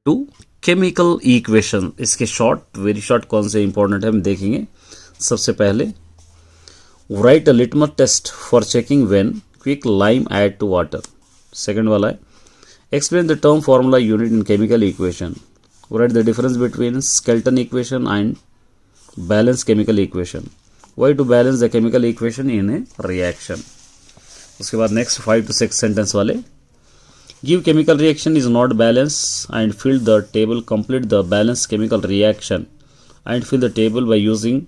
To chemical equation. इसके short very short कौन से इंपॉर्टेंट है हम देखेंगे। सबसे पहले write a litmus test for checking when quick lime add to water. Second वाला है explain the term formula unit in chemical equation. Write the difference between skeleton equation and balance chemical equation. Why to balance the chemical equation in a reaction. उसके बाद next 5 to 6 sentence वाले give chemical reaction is not balanced and fill the table, complete the balanced chemical reaction and fill the table by using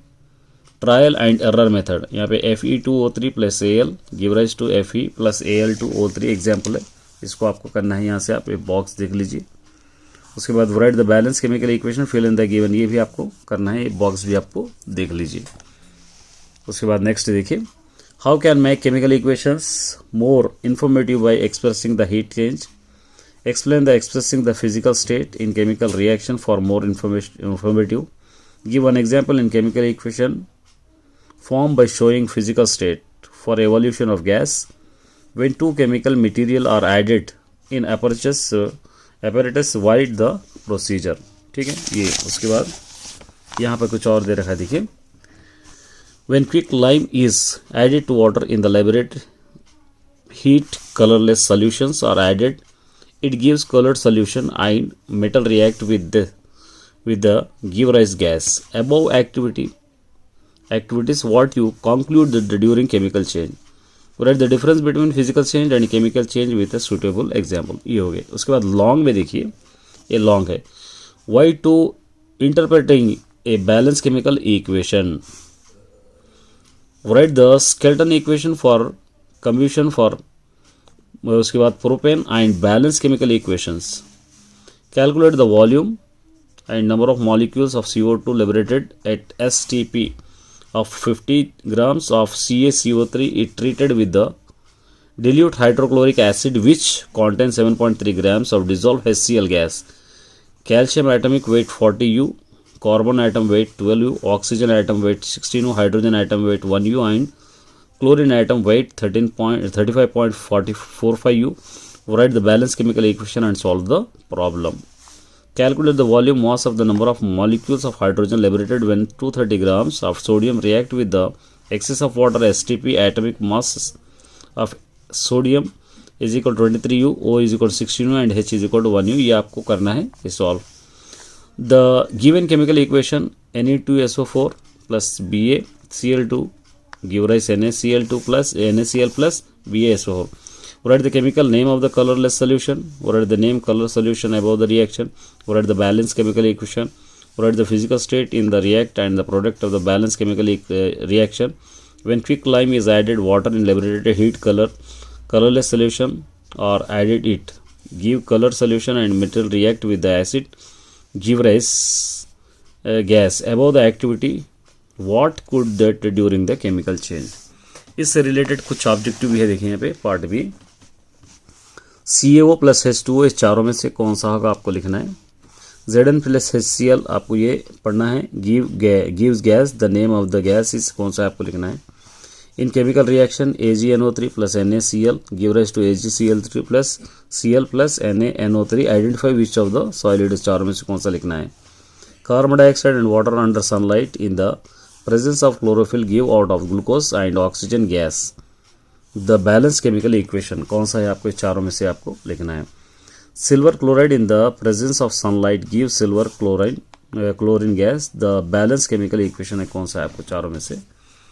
trial and error method। यहाँ पे Fe2O3 plus Al give rise to Fe plus Al2O3 example है, इसको आपको करना है। यहाँ से आप एक बॉक्स देख लीजिए। उसके बाद write the balance chemical equation fill in the given, ये भी आपको करना है, एक बॉक्स भी आपको देख लीजिए। उसके बाद नेक्स्ट देखिए how can make chemical equations more informative bye expressing the heat change. Explain the expressing the physical state in chemical reaction for more informative. Give one example in chemical equation formed by showing physical state for evolution of gas when two chemical material are added in apparatus wide the procedure। ठीक है ये। उसके बाद यहाँ पर कुछ और दे रखा है, देखिए when quick lime is added to water in the laboratory heat colorless solutions are added, it gives colored solution and metal react with the give rise gas। Above activities what you conclude during chemical change। write the difference between physical change and chemical change with a suitable example। ये हो गए। उसके बाद long में देखिए, ये long है why to interpreting a balanced chemical equation। write the Skelton equation for combustion for उसके बाद propane and balanced chemical equations। calculate the volume and number of molecules of CO2 liberated at STP of 50 grams of CaCO3 is treated with the dilute hydrochloric acid which contains 7.3 grams of dissolved HCl gas। Calcium atomic weight 40 U, carbon atom weight 12 U, oxygen atom weight 16 U, hydrogen atom weight 1 U and chlorine atom weight 35.45 U। Write the balanced chemical equation and solve the problem। Calculate the volume mass of the number of molecules of hydrogen liberated when 230 grams of sodium react with the excess of water। STP atomic mass of sodium is equal to 23 U, O is equal to 16 U and H is equal to 1 U। ये आपको करना है ये solve. The given chemical equation Ne2SO4 plus BaCl2 give rise NaCl2 plus NaCl plus BaSO4। Write the chemical name of the colorless solution। Write the name color solution above the reaction। Write the balanced chemical equation। Write the physical state in the react and the product of the balanced chemical reaction when quick lime is added water in liberated heat colorless solution or added it give color solution and metal react with the acid give rise gas। above the activity what could that during the chemical change। इससे related कुछ objective भी है, देखिए यहाँ पे part B. CaO plus H2O इस चारों में से कौन सा होगा आपको लिखना है। Zn प्लस HCl आपको ये पढ़ना है। gives gas the name of the gas is कौन सा आपको लिखना है। In chemical reaction AgNO3 plus NaCl give rise to AgCl3 plus Cl plus NaNO3 identify which of the solid is चारों में से कौन सा लिखना है। Carbon dioxide and water under sunlight in the presence of chlorophyll give out of glucose and oxygen gas। the balanced chemical equation कौन सा है आपको इस चारों में से आपको लिखना है। silver chloride in the presence of sunlight give silver chlorine gas। the balanced chemical equation है कौन सा है आपको चारों में से